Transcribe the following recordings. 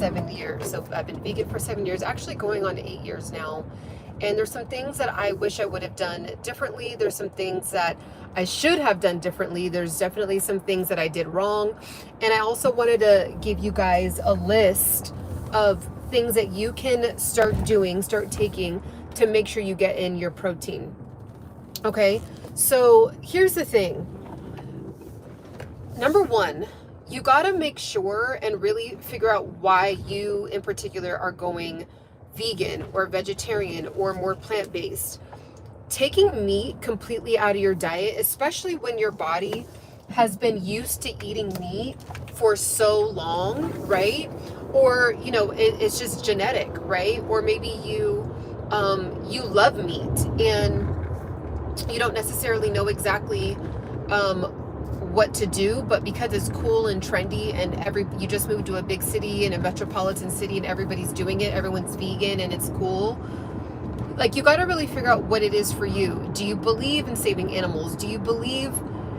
7 years. So I've been vegan for 7 years, actually going on 8 years now. And there's some things that I wish I would have done differently. There's some things that I should have done differently. There's definitely some things that I did wrong. And I also wanted to give you guys a list of things that you can start doing, start taking to make sure you get in your protein. Okay, so here's the thing. Number one, you got to make sure and really figure out why you in particular are going vegan or vegetarian or more plant-based. Taking meat completely out of your diet, especially when your body has been used to eating meat for so long, right? Or, you know, it's just genetic, right? Or maybe you love meat and you don't necessarily know exactly what to do, but because it's cool and trendy and you just moved to a big city and a metropolitan city and everybody's doing it, everyone's vegan and it's cool. Like, you got to really figure out what it is for you. Do you believe in saving animals? Do you believe,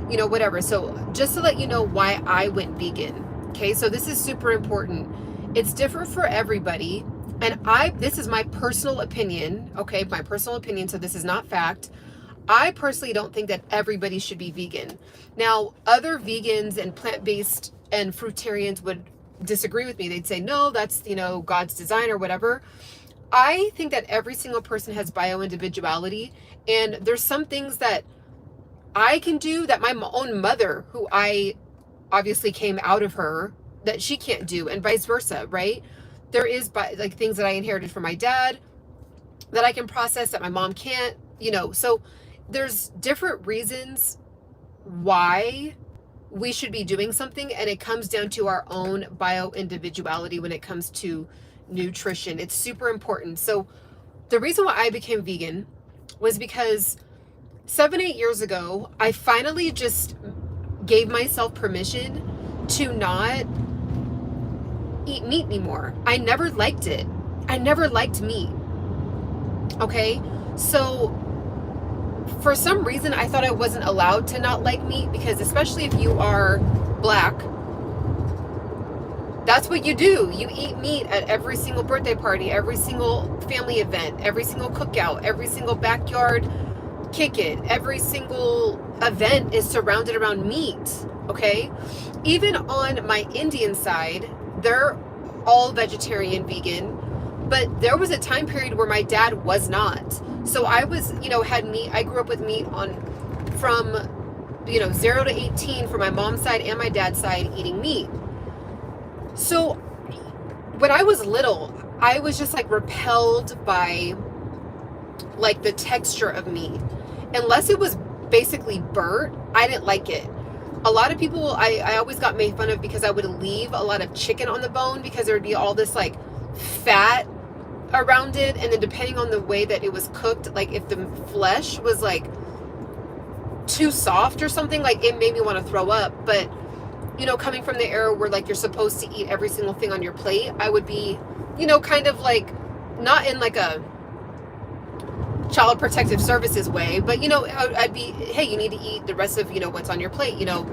you know, whatever? So just to let you know why I went vegan. Okay, so this is super important. It's different for everybody. And this is my personal opinion. Okay, my personal opinion. So this is not fact. I personally don't think that everybody should be vegan. Now, other vegans and plant-based and fruitarians would disagree with me. They'd say, no, that's, you know, God's design or whatever. I think that every single person has bio-individuality, and there's some things that I can do that my own mother, who I obviously came out of her, that she can't do, and vice versa, right? There is like things that I inherited from my dad that I can process that my mom can't, you know. So there's different reasons why we should be doing something, and it comes down to our own bio-individuality when it comes to nutrition. It's super important. So the reason why I became vegan was because 7-8 years ago, I finally just gave myself permission to not eat meat anymore. I never liked it. I never liked meat. Okay? So for some reason, I thought I wasn't allowed to not like meat, because especially if you are Black, that's what you do. You eat meat at every single birthday party, every single family event, every single cookout, every single backyard kick it. Every single event is surrounded around meat, okay? Even on my Indian side, they're all vegetarian, vegan, but there was a time period where my dad was not. So I was, you know, had meat. I grew up with meat from, you know, 0 to 18 from my mom's side and my dad's side, eating meat. So when I was little, I was just like repelled by like the texture of meat. Unless it was basically burnt, I didn't like it. A lot of people, I always got made fun of because I would leave a lot of chicken on the bone, because there would be all this like fat around it, and then depending on the way that it was cooked, like if the flesh was like too soft or something, like it made me want to throw up. But you know, coming from the era where like you're supposed to eat every single thing on your plate, I would be, you know, kind of like not in like a child protective services way, but you know, I'd be, hey, you need to eat the rest of, you know, what's on your plate. You know,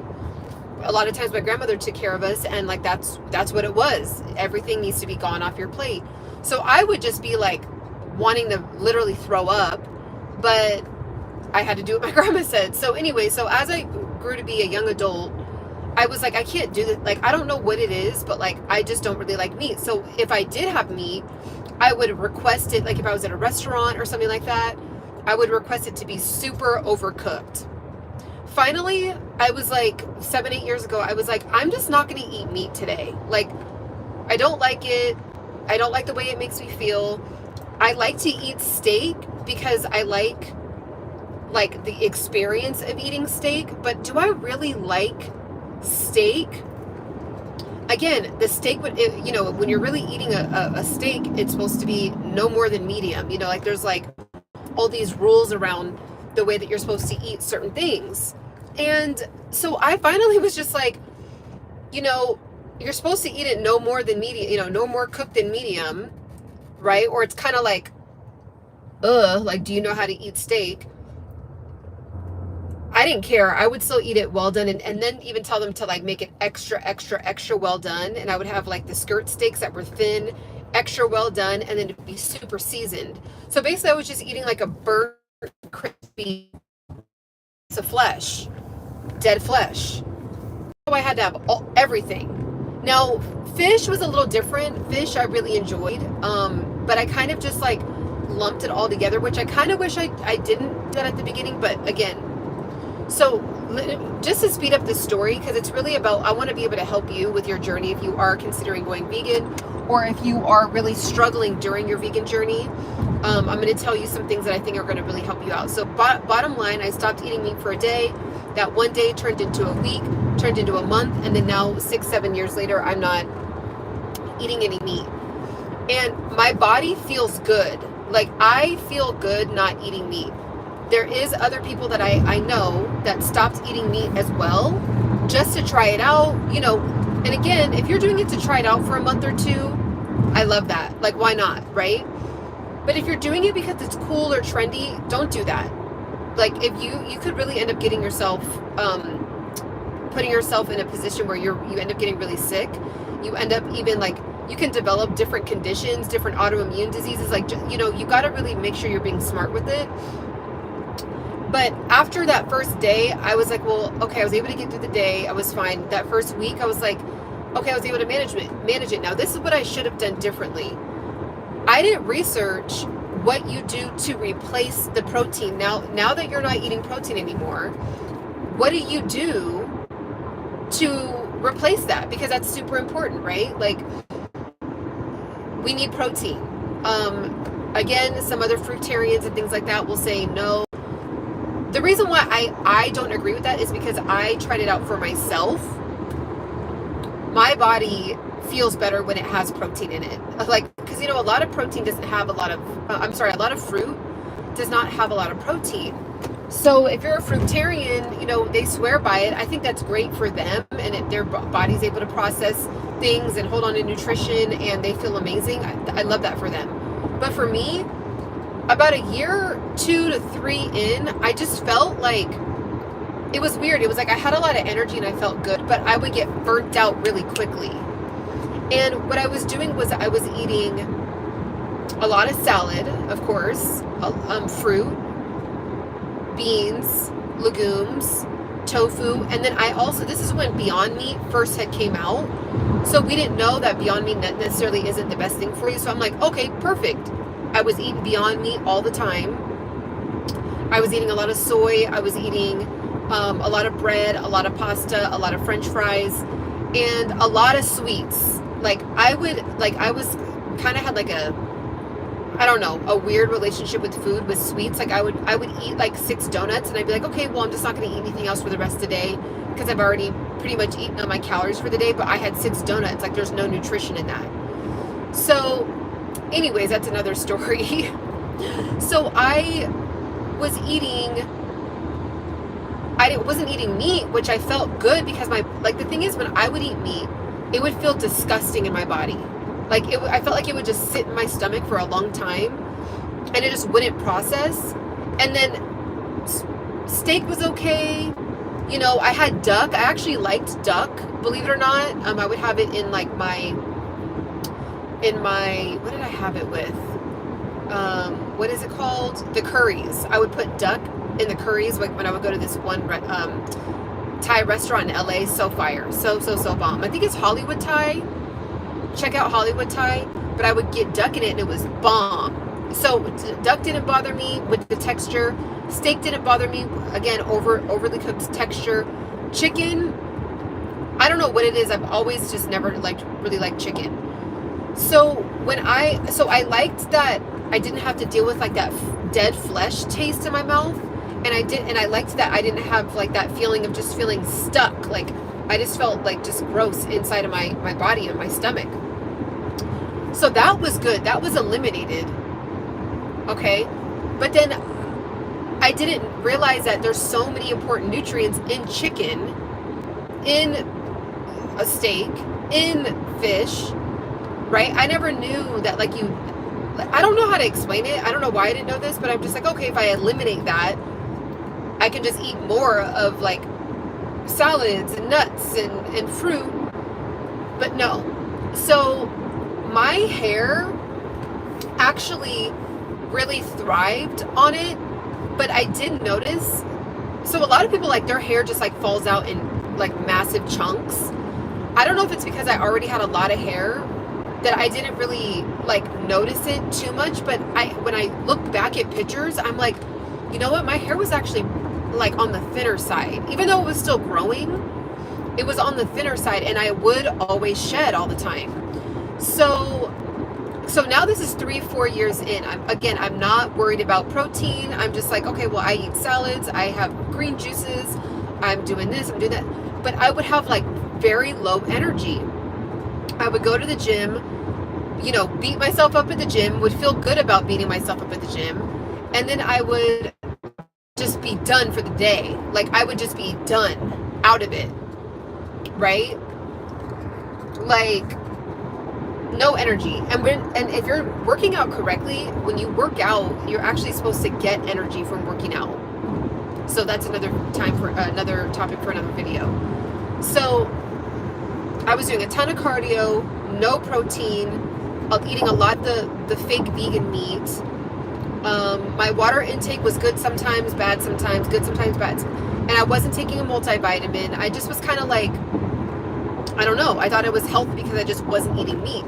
a lot of times my grandmother took care of us, and like that's what it was. Everything needs to be gone off your plate. So I would just be like wanting to literally throw up, but I had to do what my grandma said. So anyway, so as I grew to be a young adult, I was like, I can't do this. Like, I don't know what it is, but like, I just don't really like meat. So if I did have meat, I would request it. Like if I was at a restaurant or something like that, I would request it to be super overcooked. Finally, I was like 7-8 years ago, I was like, I'm just not going to eat meat today. Like, I don't like it. I don't like the way it makes me feel. I like to eat steak because I like the experience of eating steak, but do I really like steak? Again, the steak would, you know, when you're really eating a steak, it's supposed to be no more than medium. You know, like there's like all these rules around the way that you're supposed to eat certain things. And so I finally was just like, you know, you're supposed to eat it no more than medium, you know, no more cooked than medium, right? Or it's kind of like, like, do you know how to eat steak? I didn't care. I would still eat it well done, and then even tell them to like make it extra, extra, extra well done. And I would have like the skirt steaks that were thin, extra well done, and then it'd be super seasoned. So basically I was just eating like a burnt, crispy piece of flesh, dead flesh. So I had to have everything. Now, fish was a little different. Fish I really enjoyed, but I kind of just like lumped it all together, which I kind of wish I didn't done at the beginning, but again, so just to speed up this story, because it's really about, I want to be able to help you with your journey if you are considering going vegan, or if you are really struggling during your vegan journey. I'm going to tell you some things that I think are going to really help you out. So bottom line, I stopped eating meat for a day. That one day turned into a week, turned into a month, and then now 6-7 years later, I'm not eating any meat. And my body feels good. Like, I feel good not eating meat. There is other people that I know that stopped eating meat as well, just to try it out, you know. And again, if you're doing it to try it out for a month or two, I love that. Like, why not, right? But if you're doing it because it's cool or trendy, don't do that. Like, if you could really end up getting yourself, putting yourself in a position where you end up getting really sick. You end up even like, you can develop different conditions, different autoimmune diseases. Like, you know, you got to really make sure you're being smart with it. But after that first day, I was like, well, okay, I was able to get through the day. I was fine. That first week, I was like, okay, I was able to manage it. Now, this is what I should have done differently. I didn't research what you do to replace the protein. Now that you're not eating protein anymore, what do you do to replace that? Because that's super important, right? Like, we need protein. Again, some other fruitarians and things like that will say no. The reason why I don't agree with that is because I tried it out for myself. My body feels better when it has protein in it. Like, because, you know, a lot of protein doesn't have a lot of, a lot of fruit does not have a lot of protein. So if you're a fruitarian, you know, they swear by it. I think that's great for them, and their body's able to process things and hold on to nutrition, and they feel amazing. I love that for them. But for me, about a year, 2 to 3 in, I just felt like it was weird. It was like I had a lot of energy and I felt good, but I would get burnt out really quickly. And what I was doing was I was eating a lot of salad, of course, fruit, beans, legumes, tofu, and then I also, this is when Beyond Meat first had came out, so we didn't know that Beyond Meat necessarily isn't the best thing for you. So I'm like, okay, perfect. I was eating Beyond Meat all the time. I was eating a lot of soy. I was eating a lot of bread, a lot of pasta, a lot of French fries, and a lot of sweets. Like, I was kind of had like a, I don't know, a weird relationship with food, with sweets. Like, I would eat like 6 donuts, and I'd be like, okay, well, I'm just not going to eat anything else for the rest of the day because I've already pretty much eaten all my calories for the day. But I had 6 donuts. Like, there's no nutrition in that. So anyways, that's another story. So I was wasn't eating meat, which I felt good because the thing is, when I would eat meat, it would feel disgusting in my body. Like, I felt like it would just sit in my stomach for a long time, and it just wouldn't process. And then steak was okay. You know, I had duck. I actually liked duck, believe it or not. I would have it in like what did I have it with? What is it called? The curries. I would put duck in the curries, like when I would go to this one Thai restaurant in LA. So fire. So bomb. I think it's Hollywood Thai. Check out Hollywood Thai. But I would get duck in it, and it was bomb. So duck didn't bother me with the texture. Steak didn't bother me. Again, overly cooked texture. Chicken, I don't know what it is. I've always just never really liked chicken. So I liked that I didn't have to deal with like that dead flesh taste in my mouth, and I liked that I didn't have like that feeling of just feeling stuck. Like, I just felt like just gross inside of my body and my stomach. So that was good. That was eliminated. Okay. But then I didn't realize that there's so many important nutrients in chicken, in a steak, in fish, right? I never knew that, like, I don't know how to explain it. I don't know why I didn't know this, but I'm just like, okay, if I eliminate that, I can just eat more of like salads and nuts and fruit. But no. So my hair actually really thrived on it, but I did notice, so a lot of people, like, their hair just like falls out in like massive chunks. I don't know if it's because I already had a lot of hair that I didn't really like notice it too much, but when I looked back at pictures, I'm like, you know what, my hair was actually like on the thinner side. Even though it was still growing, it was on the thinner side, and I would always shed all the time. So now this is 3-4 years in. I'm not worried about protein. I'm just like, okay, well, I eat salads, I have green juices, I'm doing this, I'm doing that. But I would have like very low energy. I would go to the gym, you know, beat myself up at the gym, would feel good about beating myself up at the gym, and then I would just be done for the day. Like, I would just be done, out of it, right? Like, no energy. And if you're working out correctly, when you work out, you're actually supposed to get energy from working out. So that's another topic for another video. So I was doing a ton of cardio, no protein, eating a lot of the fake vegan meat. My water intake was good sometimes, bad sometimes, good sometimes, bad. And I wasn't taking a multivitamin. I just was kind of like, I don't know. I thought it was healthy because I just wasn't eating meat.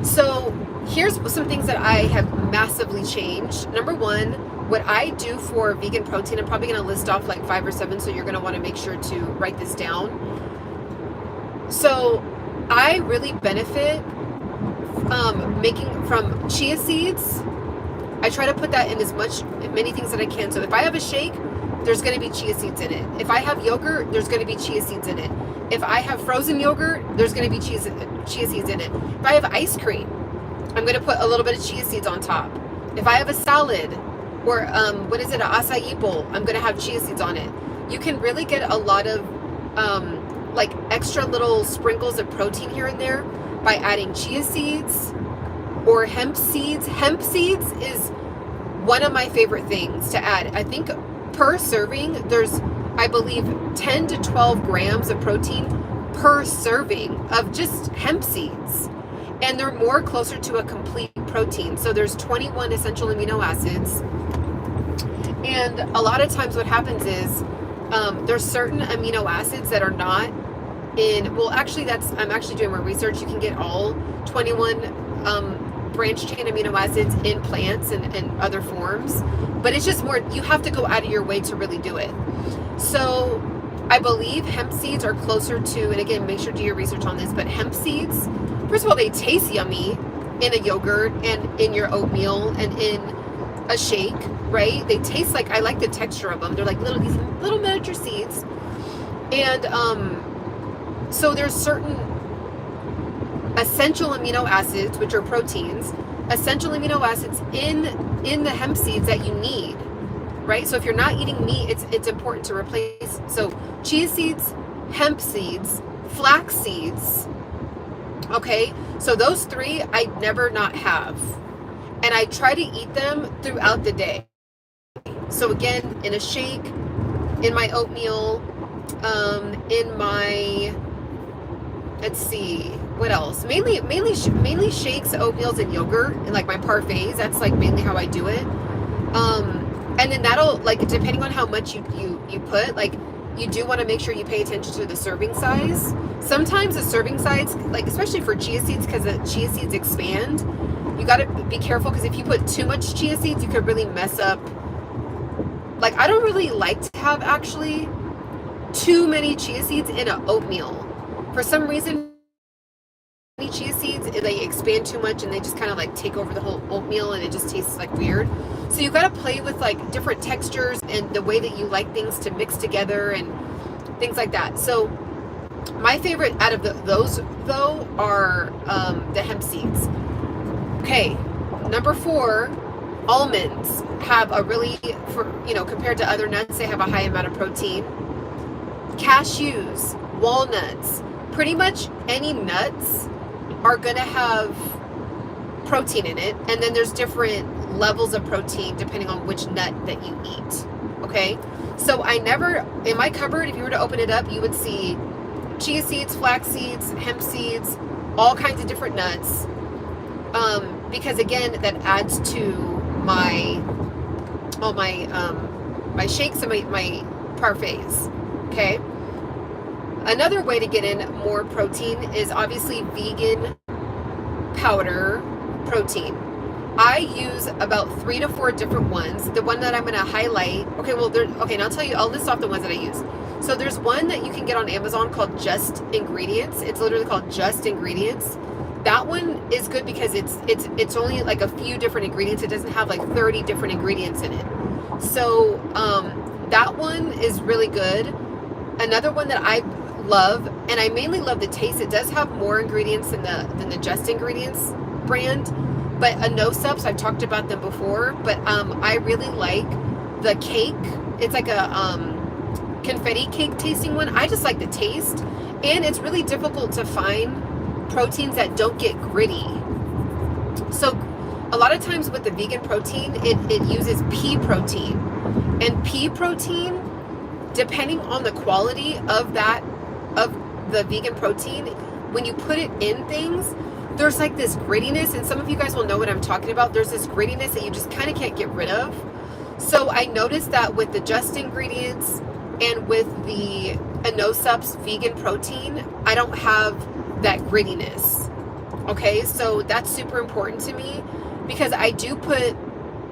So here's some things that I have massively changed. Number one, what I do for vegan protein, I'm probably going to list off like 5 or 7, so you're going to want to make sure to write this down. So I really benefit making from chia seeds. I try to put that in many things that I can. So if I have a shake, there's going to be chia seeds in it. If I have yogurt, there's going to be chia seeds in it. If I have frozen yogurt, there's going to be chia seeds in it. If I have ice cream, I'm going to put a little bit of chia seeds on top. If I have a salad or an acai bowl, I'm going to have chia seeds on it. You can really get a lot of like extra little sprinkles of protein here and there by adding chia seeds or hemp seeds. Hemp seeds is one of my favorite things to add. I think per serving, there's, I believe, 10 to 12 grams of protein per serving of just hemp seeds. And they're more closer to a complete protein. So there's 21 essential amino acids. And a lot of times what happens is there's certain amino acids that are not in, well, actually I'm actually doing more research. You can get all 21 branched chain amino acids in plants and other forms, but it's just more, you have to go out of your way to really do it. So I believe hemp seeds are closer to, and again, make sure to do your research on this, but hemp seeds, first of all, they taste yummy in a yogurt and in your oatmeal and in a shake, right? They taste like, I like the texture of them. They're like these little miniature seeds. And so there's certain essential amino acids, which are proteins, essential amino acids in the hemp seeds that you need, right? So if you're not eating meat, it's important to replace. So chia seeds, hemp seeds, flax seeds, okay? So those 3 I never not have. And I try to eat them throughout the day. So again, in a shake, in my oatmeal, in my, let's see, what else? Mainly shakes, oatmeals, and yogurt, and like my parfaits. That's like mainly how I do it. And then that'll, like, depending on how much you put, like, you do want to make sure you pay attention to the serving size. Sometimes the serving size, like especially for chia seeds, because the chia seeds expand, you got to be careful, because if you put too much chia seeds, you could really mess up. Like, I don't really like to have actually too many chia seeds in an oatmeal. For some reason, chia seeds, they expand too much and they just kind of like take over the whole oatmeal, and it just tastes like weird. So you got to play with like different textures and the way that you like things to mix together and things like that. So my favorite out of those though are the hemp seeds. Okay, number 4, almonds have a really, compared to other nuts, they have a high amount of protein. Cashews, walnuts, pretty much any nuts are going to have protein in it. And then there's different levels of protein depending on which nut that you eat. Okay, so I never, in my cupboard, if you were to open it up, you would see chia seeds, flax seeds, hemp seeds, all kinds of different nuts. Because again, that adds to my my shakes and my parfaits. Okay. Another way to get in more protein is obviously vegan powder protein. I use about 3 to 4 different ones. The one that I'm going to highlight, and I'll tell you, I'll list off the ones that I use. So there's one that you can get on Amazon called Just Ingredients. It's literally called Just Ingredients. That one is good because it's only like a few different ingredients. It doesn't have like 30 different ingredients in it. So that one is really good. Another one that I love, and I mainly love the taste. It does have more ingredients than the Just Ingredients brand, but SUPPS, I've talked about them before. But I really like the cake. It's like a confetti cake tasting one. I just like the taste, and it's really difficult to find proteins that don't get gritty. So a lot of times with the vegan protein, it uses pea protein, and pea protein, depending on the quality of the vegan protein, when you put it in things, there's like this grittiness, and some of you guys will know what I'm talking about. There's this grittiness that you just kind of can't get rid of. So I noticed that with the Just Ingredients and with the SUPPS vegan protein, I don't have that grittiness. Okay, so that's super important to me because I do put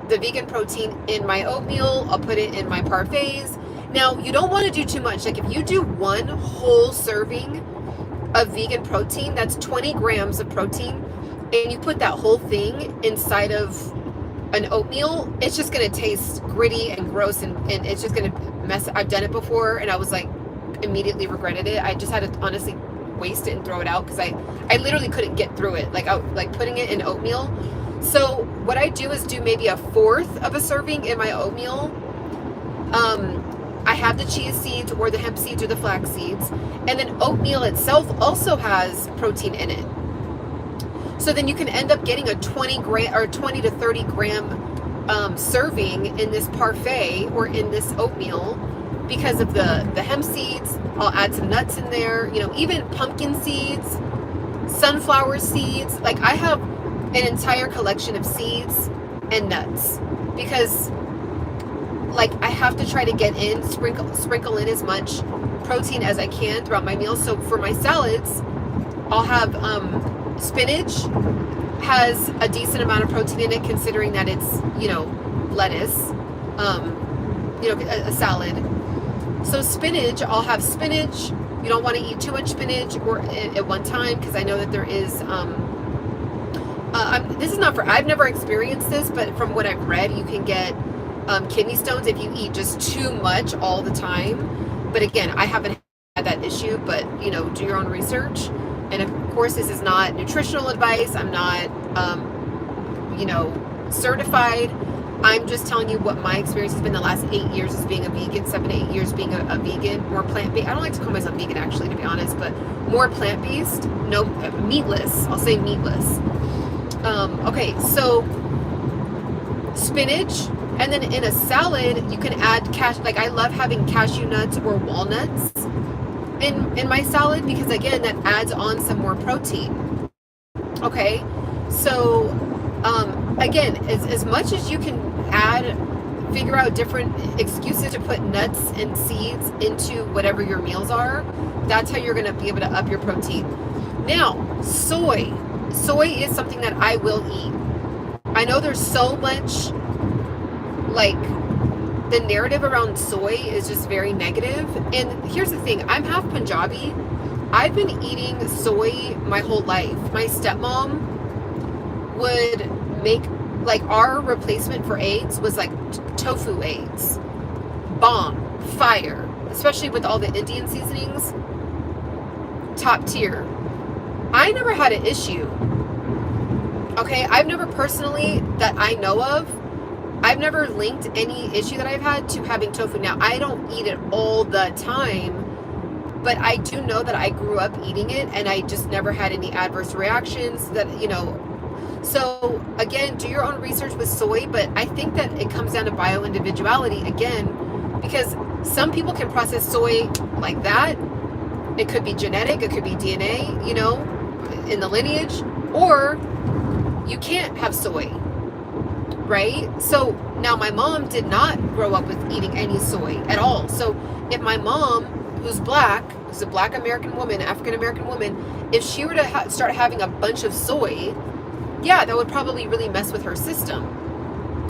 the vegan protein in my oatmeal. I'll put it in my parfaits. Now, you don't want to do too much. Like if you do one whole serving of vegan protein, that's 20 grams of protein, and you put that whole thing inside of an oatmeal, it's just going to taste gritty and gross, and it's just going to mess. I've done it before, and I was like, immediately regretted it. I just had to honestly waste it and throw it out because I literally couldn't get through it. Like putting it in oatmeal. So what I do is do maybe a fourth of a serving in my oatmeal. I have the chia seeds or the hemp seeds or the flax seeds, and then oatmeal itself also has protein in it. So then you can end up getting a 20 to 30 gram serving in this parfait or in this oatmeal because of the hemp seeds. I'll add some nuts in there, even pumpkin seeds, sunflower seeds. Like I have an entire collection of seeds and nuts because like I have to try to get in, sprinkle in as much protein as I can throughout my meals. So for my salads, I'll have spinach has a decent amount of protein in it considering that it's, lettuce, a salad. So spinach, I'll have spinach. You don't want to eat too much spinach or at one time because I know that there is, this is not for, I've never experienced this, but from what I've read, you can get kidney stones if you eat just too much all the time. But again, I haven't had that issue, but do your own research. And of course, this is not nutritional advice. I'm not, certified. I'm just telling you what my experience has been the last 8 years as being a vegan, 7 to 8 years being a vegan, more plant-based. I don't like to call myself vegan actually, to be honest, but more plant-based, no, meatless. I'll say meatless. Okay, so spinach. And then in a salad, you can add I love having cashew nuts or walnuts in my salad because again, that adds on some more protein. Okay, so again, as much as you can figure out different excuses to put nuts and seeds into whatever your meals are, that's how you're going to be able to up your protein. Now, soy is something that I will eat. I know there's so much, like, the narrative around soy is just very negative. And here's the thing, I'm half Punjabi. I've been eating soy my whole life. My stepmom would make, like, our replacement for eggs was like tofu eggs. Bomb, fire, especially with all the Indian seasonings. Top tier. I never had an issue. Okay, I've never personally, that I know of, I've never linked any issue that I've had to having tofu. Now, I don't eat it all the time, but I do know that I grew up eating it and I just never had any adverse reactions that, So again, do your own research with soy, but I think that it comes down to bio-individuality. Again, because some people can process soy like that. It could be genetic, it could be DNA, you know, in the lineage, or you can't have soy, right? So now my mom did not grow up with eating any soy at all. So if my mom, who's black, who's a black American woman, African American woman, if she were to start having a bunch of soy, yeah, that would probably really mess with her system.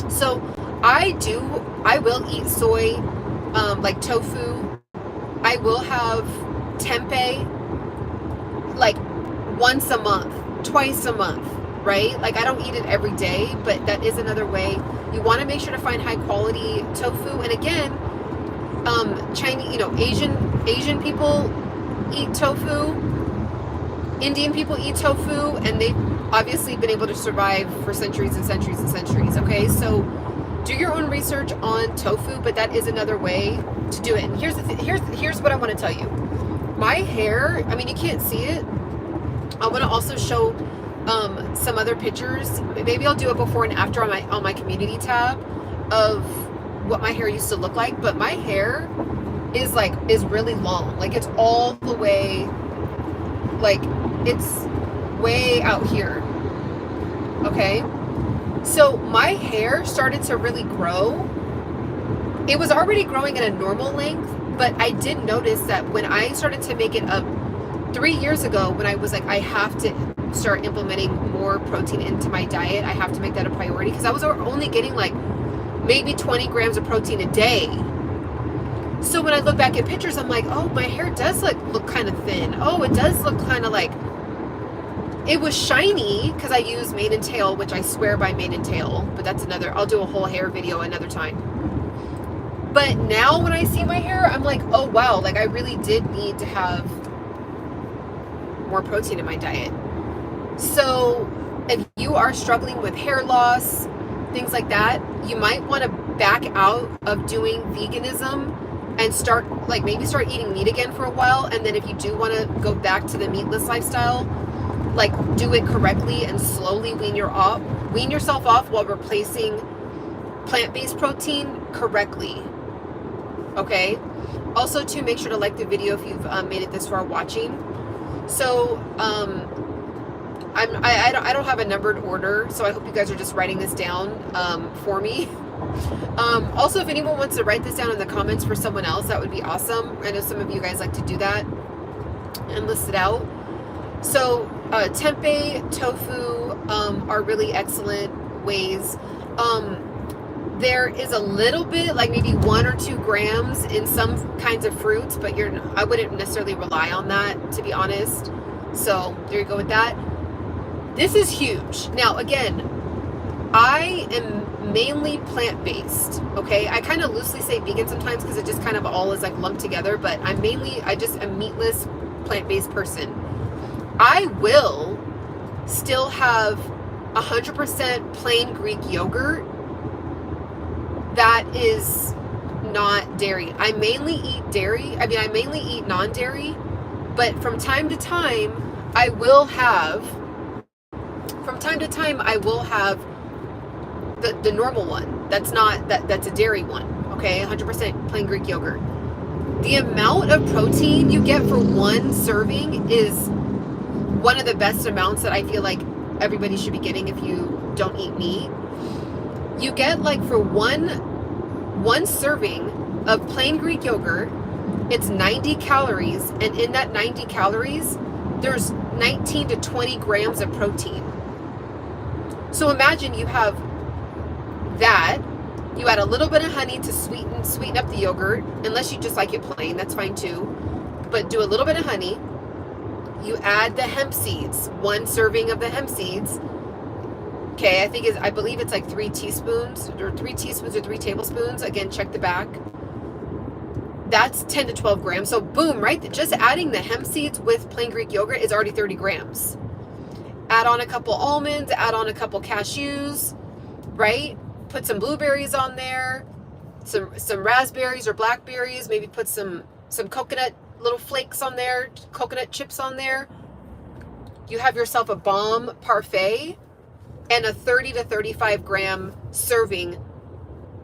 So I will eat soy, like tofu. I will have tempeh like once a month, twice a month, right? Like I don't eat it every day, but that is another way. You want to make sure to find high quality tofu. And again, Chinese, you know, Asian people eat tofu. Indian people eat tofu, and they've obviously been able to survive for centuries and centuries and centuries. Okay, so do your own research on tofu, but that is another way to do it. And here's the here's what I want to tell you. My hair, I mean, you can't see it. I want to also show some other pictures. Maybe I'll do a before and after on my community tab of what my hair used to look like. But my hair is really long. Like it's all the way, like it's way out here. Okay. So my hair started to really grow. It was already growing at a normal length, but I did notice that when I started to make it up 3 years ago, when I was like, I have to start implementing more protein into my diet. I have to make that a priority, because I was only getting like maybe 20 grams of protein a day. So when I look back at pictures, I'm like, oh, my hair does look kind of thin. Oh, it does look kind of like, it was shiny because I use mane and tail, which I swear by mane and tail, but that's I'll do a whole hair video another time. But now when I see my hair, I'm like, oh wow, like I really did need to have more protein in my diet. So if you are struggling with hair loss, things like that, you might want to back out of doing veganism and maybe start eating meat again for a while. And then if you do want to go back to the meatless lifestyle, like do it correctly and slowly wean yourself off while replacing plant-based protein correctly. Okay. Also, to make sure to like the video if you've made it this far watching. So I don't have a numbered order, so I hope you guys are just writing this down for me. Also, if anyone wants to write this down in the comments for someone else, that would be awesome. I know some of you guys like to do that and list it out. So tempeh, tofu are really excellent ways. There is a little bit, like maybe 1 or 2 grams in some kinds of fruits, but I wouldn't necessarily rely on that, to be honest. So there you go with that. This is huge. Now, again, I am mainly plant-based, okay? I kind of loosely say vegan sometimes because it just kind of all is like lumped together, but I just a meatless, plant-based person. I will still have 100% plain Greek yogurt that is not dairy. I mainly eat dairy. I mean, I mainly eat non-dairy, but from time to time, I will have the normal one. That's a dairy one. Okay, 100% plain Greek yogurt. The amount of protein you get for one serving is one of the best amounts that I feel like everybody should be getting if you don't eat meat. You get, like, for one serving of plain Greek yogurt, it's 90 calories, and in that 90 calories, there's 19 to 20 grams of protein. So imagine you have that, you add a little bit of honey to sweeten up the yogurt, unless you just like it plain, that's fine too, but do a little bit of honey. You add the hemp seeds, 1 serving of the hemp seeds. Okay, I believe it's like 3 teaspoons or 3 tablespoons. Again, check the back. That's 10 to 12 grams. So boom, right? Just adding the hemp seeds with plain Greek yogurt is already 30 grams. Add on a couple almonds, add on a couple cashews, right? Put some blueberries on there, some raspberries or blackberries, maybe put some coconut little flakes on there, coconut chips on there. You have yourself a bomb parfait and a 30 to 35 gram serving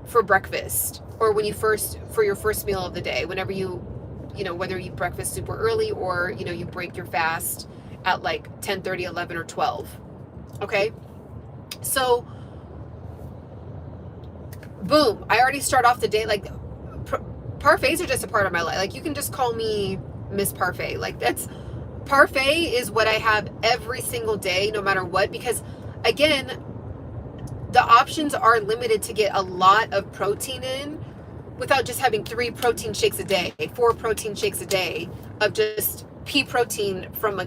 for breakfast, or when you for your first meal of the day, whenever whether you eat breakfast super early or, you break your fast at like 10:30, 11, or 12. Okay. So boom, I already start off the day like parfaits are just a part of my life. Like, you can just call me Miss Parfait. Like, parfait is what I have every single day, no matter what, because again, the options are limited to get a lot of protein in without just having 3 protein shakes a day, 4 protein shakes a day of just pea protein from a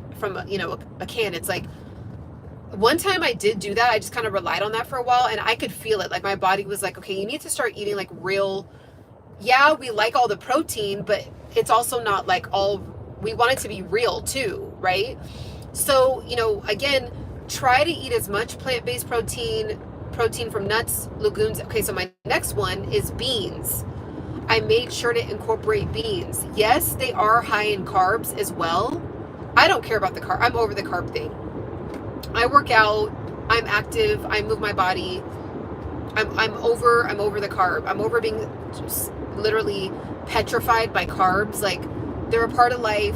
can. It's like, one time I did do that. I just kind of relied on that for a while, and I could feel it. Like, my body was like, okay, you need to start eating like real. Yeah, we like all the protein, but it's also not like we want it to be real too, right? So, again, try to eat as much plant-based protein from nuts, legumes. Okay, so my next one is beans. I made sure to incorporate beans. Yes, they are high in carbs as well. I don't care about the carb. I'm over the carb thing. I work out, I'm active, I move my body. I'm over the carb. I'm over being just literally petrified by carbs. Like, they're a part of life.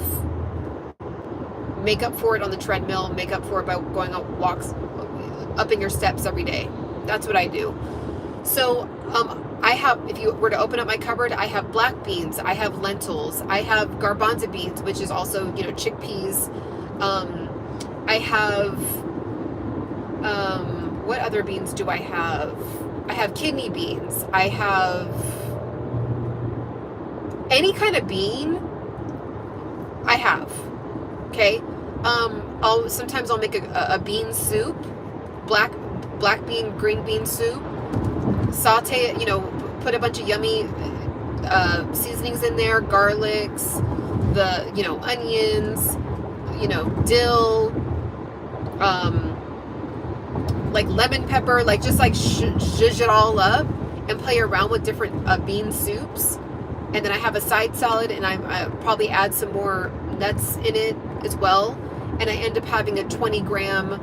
Make up for it on the treadmill. Make up for it by going on walks, upping your steps every day. That's what I do. So I have, if you were to open up my cupboard, I have black beans, I have lentils, I have garbanzo beans, which is also, chickpeas. I have, what other beans do I have? I have kidney beans. I have any kind of bean I have. Okay. Sometimes I'll make a bean soup, black bean, green bean soup, saute it, put a bunch of yummy, seasonings in there, garlics, the, onions, dill, like lemon pepper, like just like zhuzh it all up and play around with different bean soups. And then I have a side salad, and I probably add some more nuts in it as well. And I end up having a 20-gram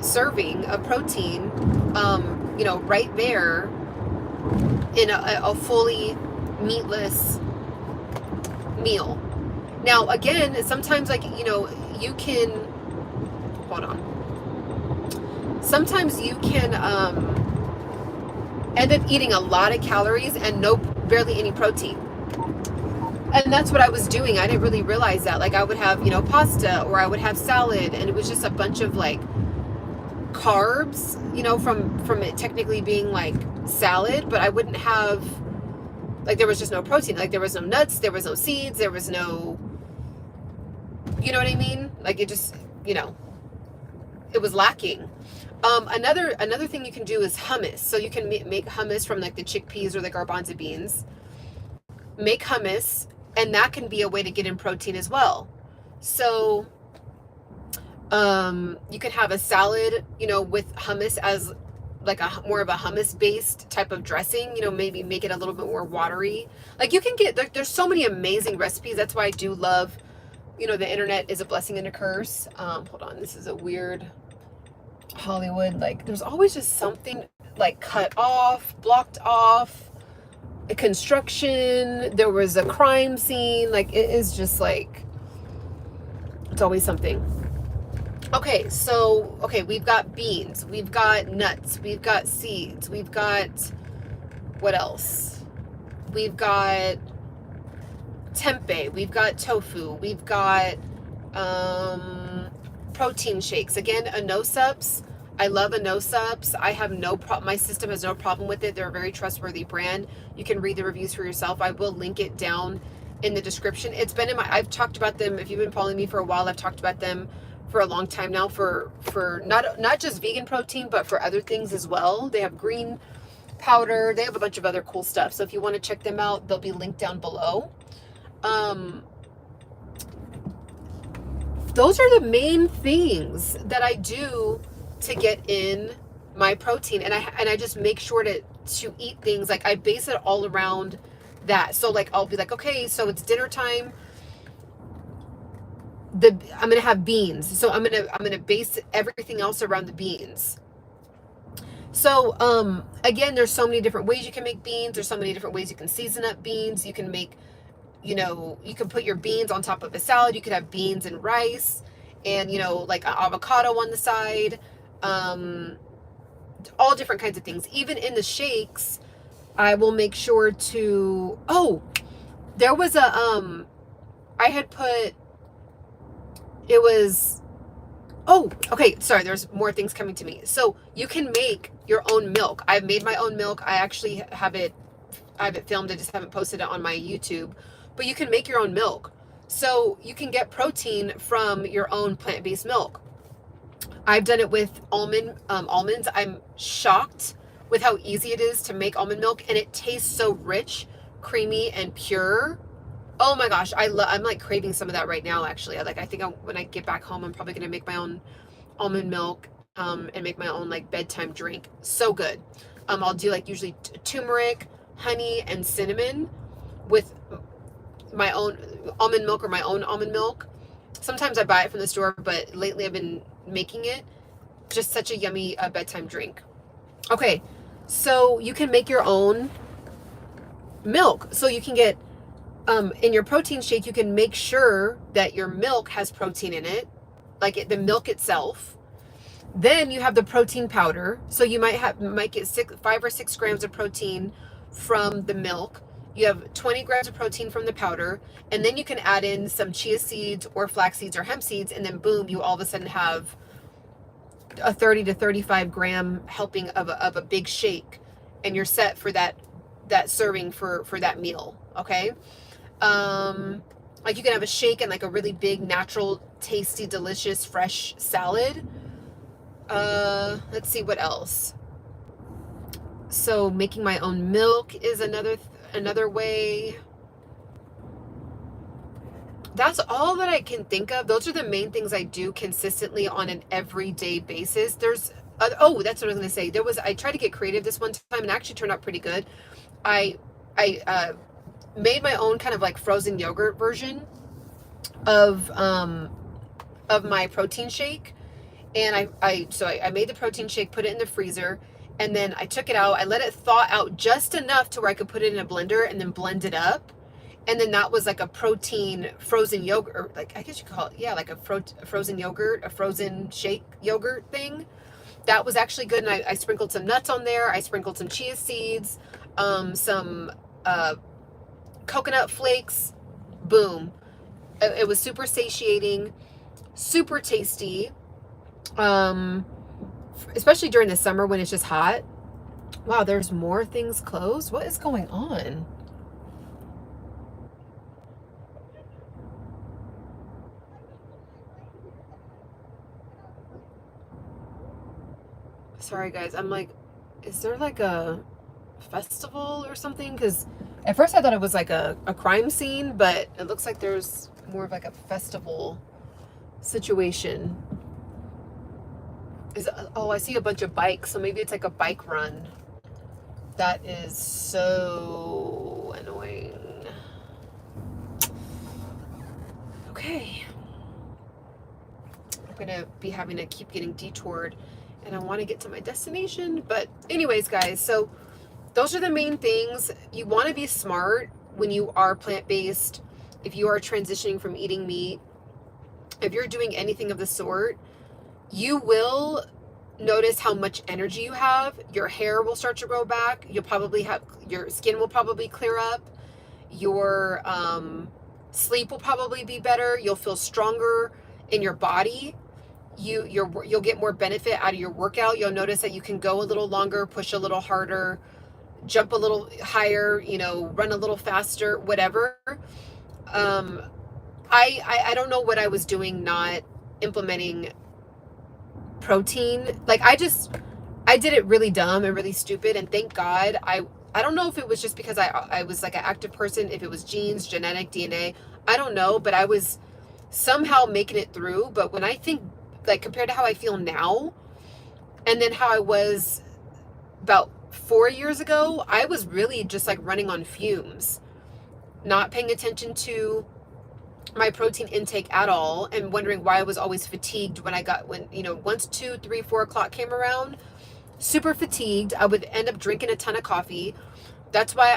serving of protein, right there in a fully meatless meal. Now, again, sometimes you can, hold on. Sometimes you can end up eating a lot of calories and barely any protein. And that's what I was doing. I didn't really realize that. Like, I would have, pasta, or I would have salad, and it was just a bunch of like carbs, from it technically being like salad, but I wouldn't have, like, there was just no protein. Like, there was no nuts, there was no seeds, there was no, you know what I mean? Like, it just, it was lacking. Another thing you can do is hummus. So you can make hummus from like the chickpeas or the garbanzo beans. Make hummus, and that can be a way to get in protein as well. So you can have a salad, with hummus as like more of a hummus based type of dressing, maybe make it a little bit more watery. Like, you can get, there's so many amazing recipes. That's why I do love, the internet is a blessing and a curse. Hold on, this is a weird Hollywood. Like, there's always just something like cut off, blocked off, a construction, there was a crime scene. Like, it is just like, it's always something. Okay, so, we've got beans, we've got nuts, we've got seeds, we've got, what else? We've got tempeh, we've got tofu, we've got protein shakes. Again, INNO SUPPS. I love INNO SUPPS. I have no problem. My system has no problem with it. They're a very trustworthy brand. You can read the reviews for yourself. I will link it down in the description. It's been I've talked about them. If you've been following me for a while, I've talked about them for a long time now for not just vegan protein, but for other things as well. They have green powder. They have a bunch of other cool stuff. So if you want to check them out, they'll be linked down below. Those are the main things that I do to get in my protein, and I just make sure to eat things, like, I base it all around that. So, like, I'll be like, okay, so it's dinner time. I'm gonna have beans, so I'm gonna base everything else around the beans. So, again, there's so many different ways you can make beans. There's so many different ways you can season up beans. You can make, you can put your beans on top of a salad. You could have beans and rice and, like an avocado on the side. All different kinds of things. Even in the shakes, I will make sure to, there was I had put, it was, okay, sorry, there's more things coming to me. So you can make your own milk. I've made my own milk. I actually I have it filmed. I just haven't posted it on my YouTube. But you can make your own milk. So you can get protein from your own plant-based milk. I've done it with almonds. I'm shocked with how easy it is to make almond milk, and it tastes so rich, creamy, and pure. Oh my gosh, I'm like craving some of that right now. Actually, I think when I get back home, I'm probably gonna make my own almond milk and make my own like bedtime drink. So good. I'll do like usually turmeric, honey, and cinnamon with my own almond milk or my own almond milk. Sometimes I buy it from the store, but lately I've been making it. Just such a yummy bedtime drink. Okay, so you can make your own milk. So you can get, in your protein shake, you can make sure that your milk has protein in it, like the milk itself. Then you have the protein powder. So you might get 5 or 6 grams of protein from the milk. You have 20 grams of protein from the powder, and then you can add in some chia seeds or flax seeds or hemp seeds, and then boom, you all of a sudden have a 30 to 35 gram helping of a big shake, and you're set for that serving for that meal. Okay. Like you can have a shake and like a really big, natural, tasty, delicious, fresh salad. Let's see what else. So making my own milk is another way. That's all that I can think of. Those are the main things I do consistently on an everyday basis. There's, that's what I was going to say. I tried to get creative this one time and actually turned out pretty good. I made my own kind of like frozen yogurt version of my protein shake. And I made the protein shake, put it in the freezer, and then I took it out. I let it thaw out just enough to where I could put it in a blender and then blend it up. And then that was like a protein frozen yogurt, or like, I guess you could call it, yeah, like a frozen yogurt, a frozen shake yogurt thing. That was actually good. And I sprinkled some nuts on there. I sprinkled some chia seeds, some coconut flakes. Boom. It was super satiating, super tasty. Especially during the summer when it's just hot. Wow, there's more things closed. What is going on? Sorry guys, I'm like, is there like a festival or something? Because at first I thought it was like a crime scene, but it looks like there's more of like a festival situation. I see a bunch of bikes, so maybe it's like a bike run. That is so annoying. Okay. I'm gonna be having to keep getting detoured, and I want to get to my destination. But anyways, guys, so those are the main things. You want to be smart when you are plant-based. If you are transitioning from eating meat, if you're doing anything of the sort, you will notice how much energy you have. Your hair will start to grow back. You'll probably have, your skin will probably clear up. Your sleep will probably be better. You'll feel stronger in your body. You'll get more benefit out of your workout. You'll notice that you can go a little longer, push a little harder, jump a little higher, run a little faster, whatever. I don't know what I was doing not implementing protein. Like I did it really dumb and really stupid, and thank God. I don't know if it was just because I was like an active person, if it was genes, genetic, DNA, I don't know, but I was somehow making it through. But when I think, like, compared to how I feel now and then how I was about 4 years ago, I was really just like running on fumes, not paying attention to my protein intake at all, and wondering why I was always fatigued when once 2, 3, 4 o'clock came around. super fatigued. I would end up drinking a ton of coffee. That's why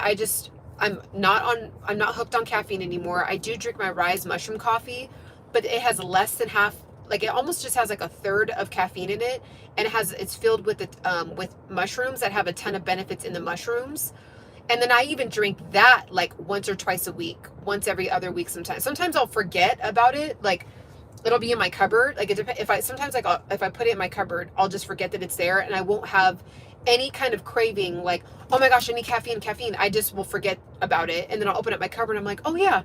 I'm not hooked on caffeine anymore. I do drink my RYZE mushroom coffee, but it has less than half, like it almost just has like a third of caffeine in it, and it's filled with mushrooms that have a ton of benefits in the mushrooms. And then I even drink that like once or twice a week, once every other week sometimes. Sometimes I'll forget about it, like it'll be in my cupboard. Like if I sometimes like if I put it in my cupboard, I'll just forget that it's there, and I won't have any kind of craving like, oh my gosh, I need caffeine. I just will forget about it, and then I'll open up my cupboard and I'm like, oh yeah,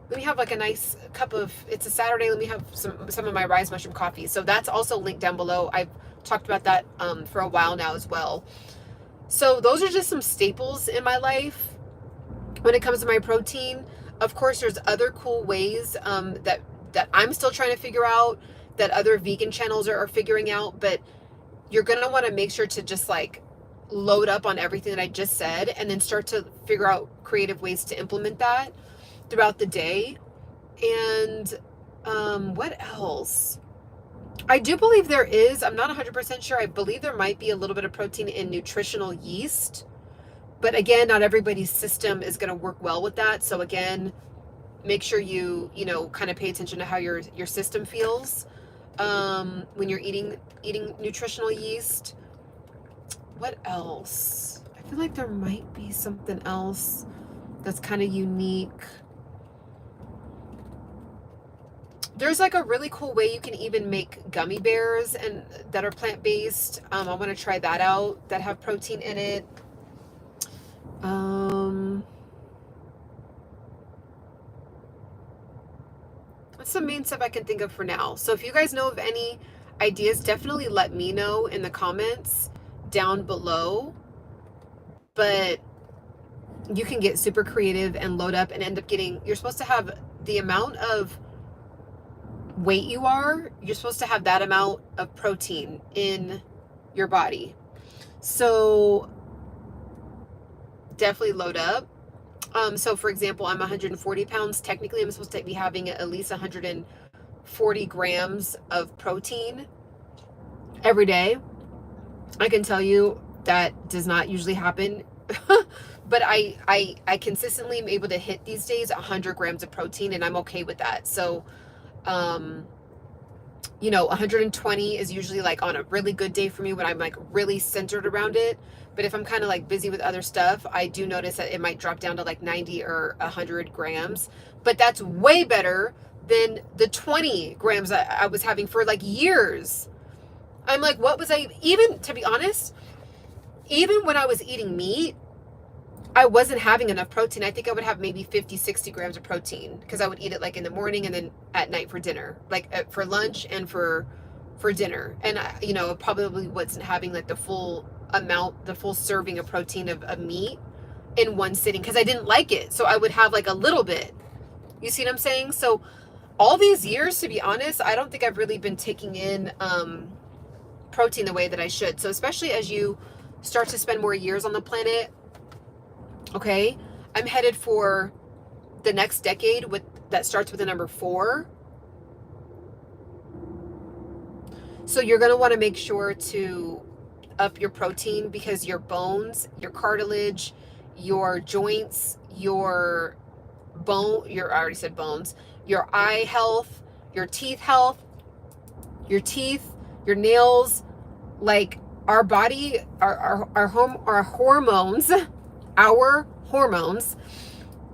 let me have like a nice cup of, it's a Saturday, let me have some of my RYZE mushroom coffee. So that's also linked down below. I've talked about that for a while now as well. So those are just some staples in my life when it comes to my protein. Of course, there's other cool ways that I'm still trying to figure out, that other vegan channels are figuring out, but you're going to want to make sure to just like load up on everything that I just said, and then start to figure out creative ways to implement that throughout the day. And what else? I do believe there is, I'm not 100% sure, I believe there might be a little bit of protein in nutritional yeast. But again, not everybody's system is going to work well with that. So again, make sure you kind of pay attention to how your system feels when you're eating nutritional yeast. What else? I feel like there might be something else that's kind of unique. There's like a really cool way you can even make gummy bears and that are plant-based. I want to try that out, that have protein in it. That's the main stuff I can think of for now. So if you guys know of any ideas, definitely let me know in the comments down below. But you can get super creative and load up and end up getting, you're supposed to have the amount of weight you're supposed to have that amount of protein in your body. So definitely load up. So for example, I'm 140 pounds. Technically, I'm supposed to be having at least 140 grams of protein every day. I can tell you that does not usually happen. But I consistently am able to hit these days 100 grams of protein, and I'm okay with that. So 120 is usually like on a really good day for me when I'm like really centered around it. But if I'm kind of like busy with other stuff, I do notice that it might drop down to like 90 or 100 grams. But that's way better than the 20 grams I was having for like years. I'm like, what was I, even to be honest, even when I was eating meat, I wasn't having enough protein. I think I would have maybe 50, 60 grams of protein because I would eat it like in the morning and then at night for dinner, like for lunch and for dinner. And I probably wasn't having like the full amount, the full serving of protein of meat in one sitting because I didn't like it. So I would have like a little bit. You see what I'm saying? So all these years, to be honest, I don't think I've really been taking in protein the way that I should. So especially as you start to spend more years on the planet, okay, I'm headed for the next decade that starts with the number 4. So you're going to want to make sure to up your protein because your bones, your cartilage, your joints, I already said bones, your eye health, your teeth health, your nails, like our body, our hormones, our hormones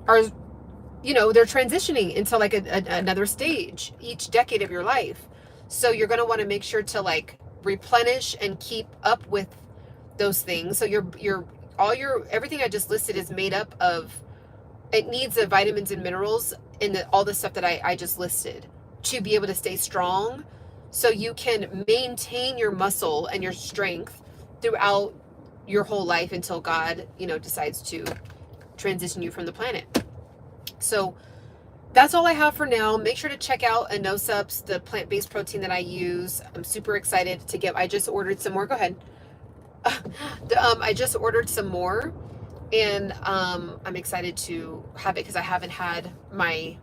are, they're transitioning into like another stage each decade of your life. So you're going to want to make sure to like replenish and keep up with those things. So everything I just listed is made up of, it needs the vitamins and minerals in all the stuff that I just listed to be able to stay strong. So you can maintain your muscle and your strength throughout your whole life until God, decides to transition you from the planet. So that's all I have for now. Make sure to check out INNO SUPPS, the plant-based protein that I use. I'm super excited to get, I just ordered some more. Go ahead. I just ordered some more, and I'm excited to have it because I haven't had my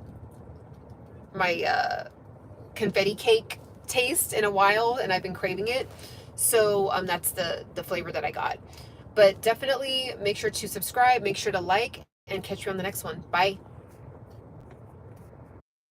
confetti cake taste in a while, and I've been craving it. So that's the flavor that I got. But definitely make sure to subscribe, make sure to like, and catch you on the next one. Bye.